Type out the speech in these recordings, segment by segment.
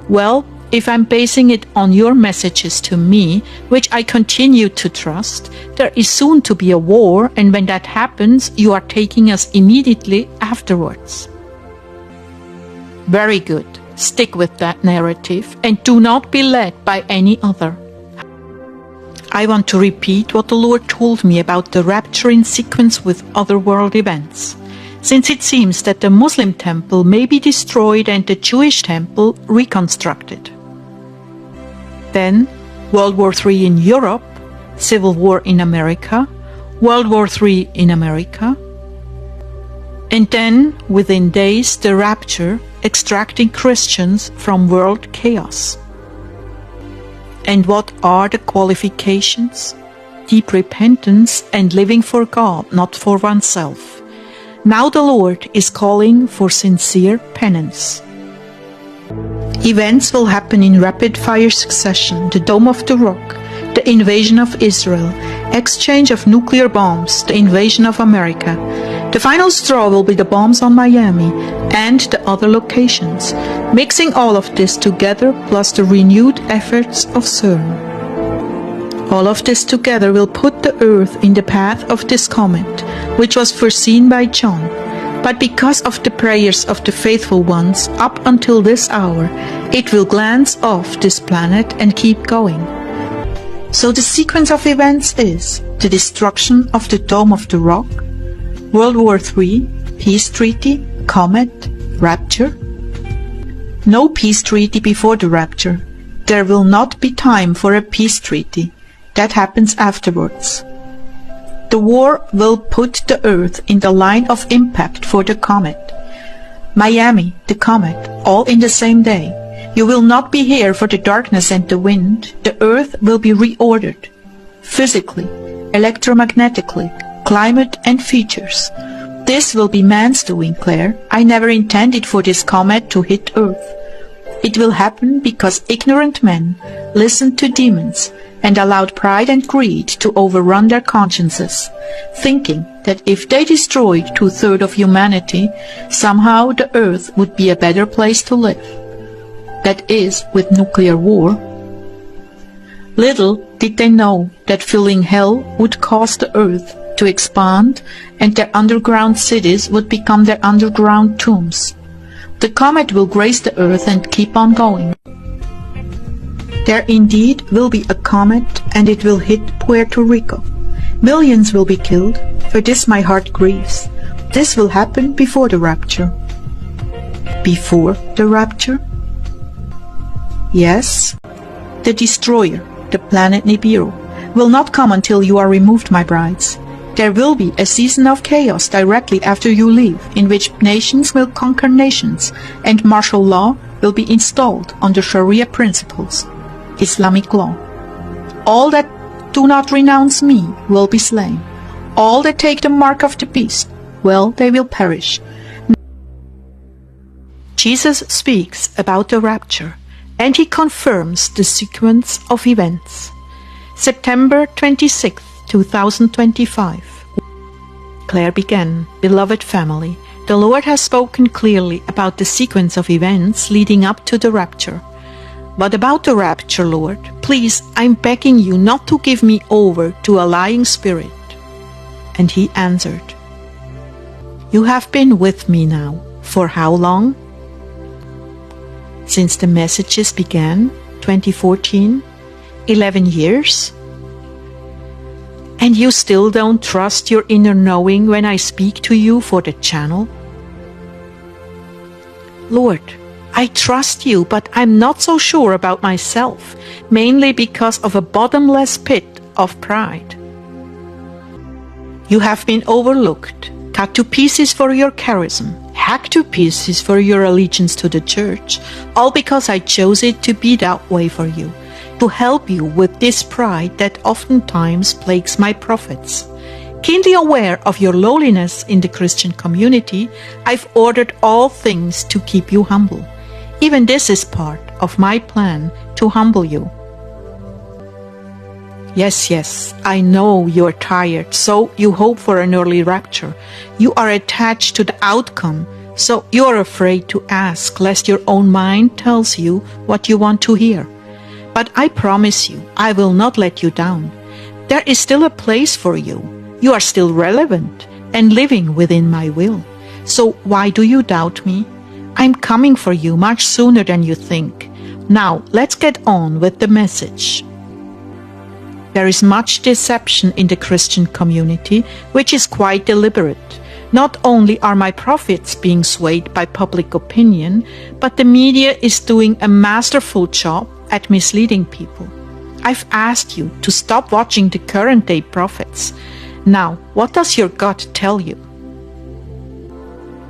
Well, if I'm basing it on your messages to me, which I continue to trust, there is soon to be a war, and when that happens, you are taking us immediately afterwards. Very good. Stick with that narrative and do not be led by any other. I want to repeat what the Lord told me about the rapture in sequence with other world events, since it seems that the Muslim temple may be destroyed and the Jewish temple reconstructed. Then, World War III in Europe, Civil War in America, World War III in America, and then, within days, the rapture, extracting Christians from world chaos. And what are the qualifications? Deep repentance and living for God, not for oneself. Now the Lord is calling for sincere penance. Events will happen in rapid-fire succession: the Dome of the Rock, the invasion of Israel, exchange of nuclear bombs, the invasion of America. The final straw will be the bombs on Miami and the other locations, mixing all of this together plus the renewed efforts of CERN. All of this together will put the Earth in the path of this comet, which was foreseen by John. But because of the prayers of the faithful ones up until this hour, it will glance off this planet and keep going. So the sequence of events is the destruction of the Dome of the Rock, World War III, peace treaty, comet, rapture. No peace treaty before the rapture. There will not be time for a peace treaty. That happens afterwards. The war will put the Earth in the line of impact for the comet. Miami, the comet, all in the same day. You will not be here for the darkness and the wind. The Earth will be reordered. Physically, electromagnetically, climate and features. This will be man's doing, Claire. I never intended for this comet to hit Earth. It will happen because ignorant men listened to demons and allowed pride and greed to overrun their consciences, thinking that if they destroyed 2/3 of humanity, somehow the Earth would be a better place to live. That is, with nuclear war. Little did they know that filling hell would cause the Earth to expand and their underground cities would become their underground tombs. The comet will graze the Earth and keep on going. There indeed will be a comet, and it will hit Puerto Rico. Millions will be killed. For this my heart grieves. This will happen before the rapture. Before the rapture? Yes. The destroyer, the planet Nibiru, will not come until you are removed, my brides. There will be a season of chaos directly after you leave, in which nations will conquer nations, and martial law will be installed under Sharia principles. Islamic law. All that do not renounce me will be slain. All that take the mark of the beast, well, they will perish. Jesus speaks about the rapture, and he confirms the sequence of events. September 26, 2025. Claire began, Beloved family, the Lord has spoken clearly about the sequence of events leading up to the rapture. But about the rapture, Lord, please, I'm begging you not to give me over to a lying spirit. And he answered, You have been with me now. For how long? Since the messages began, 2014, 11 years? And you still don't trust your inner knowing when I speak to you for the channel? Lord, I trust you, but I'm not so sure about myself, mainly because of a bottomless pit of pride. You have been overlooked, cut to pieces for your charism, hacked to pieces for your allegiance to the church, all because I chose it to be that way for you, to help you with this pride that oftentimes plagues my prophets. Keenly aware of your lowliness in the Christian community, I've ordered all things to keep you humble. Even this is part of my plan to humble you. Yes, I know you're tired, so you hope for an early rapture. You are attached to the outcome, So you are afraid to ask, lest your own mind tells you what you want to hear. But I promise you, I will not let you down. There is still a place for you. You are still relevant and living within my will. So why do you doubt me? I'm coming for you much sooner than you think. Now, let's get on with the message. There is much deception in the Christian community, which is quite deliberate. Not only are my prophets being swayed by public opinion, but the media is doing a masterful job at misleading people. I've asked you to stop watching the current day prophets. Now, what does your gut tell you?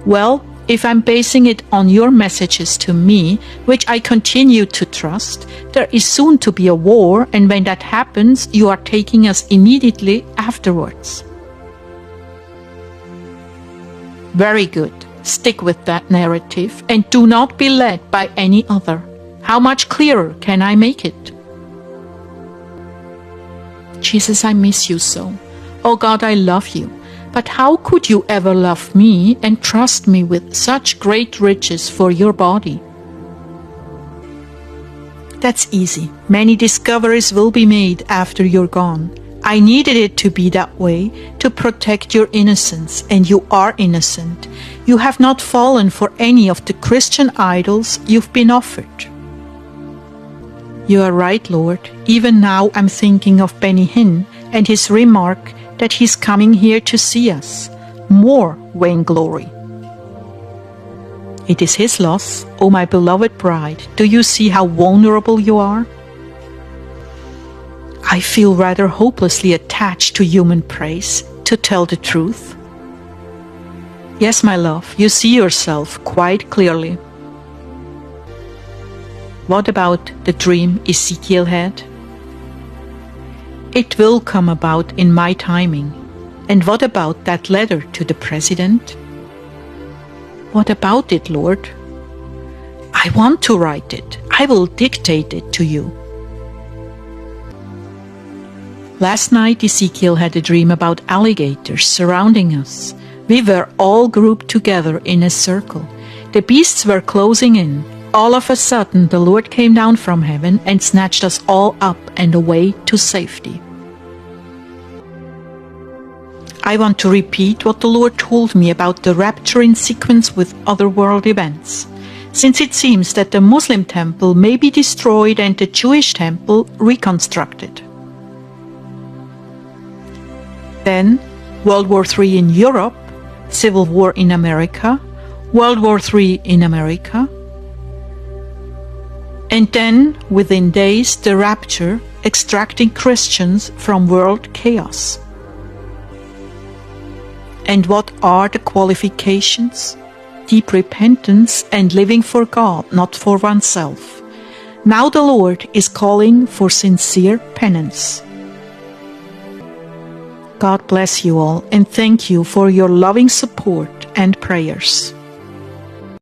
Well, if I'm basing it on your messages to me, which I continue to trust, there is soon to be a war, and when that happens, you are taking us immediately afterwards. Very good. Stick with that narrative and do not be led by any other. How much clearer can I make it? Jesus, I miss you so. Oh God, I love you. But how could you ever love me and trust me with such great riches for your body? That's easy. Many discoveries will be made after you're gone. I needed it to be that way to protect your innocence, and you are innocent. You have not fallen for any of the Christian idols you've been offered. You are right, Lord. Even now I'm thinking of 𝗦𝗲𝗾𝗂𝗲 and his remark that he's coming here to see us. More vainglory. It is his loss, O my beloved bride. Do you see how vulnerable you are? I feel rather hopelessly attached to human praise, to tell the truth. Yes, my love, you see yourself quite clearly. What about the dream Ezekiel had? It will come about in my timing. And what about that letter to the president? What about it, Lord? I want to write it. I will dictate it to you. Last night Ezekiel had a dream about alligators surrounding us. We were all grouped together in a circle. The beasts were closing in. All of a sudden the Lord came down from heaven and snatched us all up and away to safety. I want to repeat what the Lord told me about the rapture in sequence with other world events, since it seems that the Muslim temple may be destroyed and the Jewish temple reconstructed. Then, World War III in Europe, Civil War in America, World War III in America, and then, within days, the rapture, extracting Christians from world chaos. And what are the qualifications? Deep repentance and living for God, not for oneself. Now the Lord is calling for sincere penance. God bless you all, and thank you for your loving support and prayers.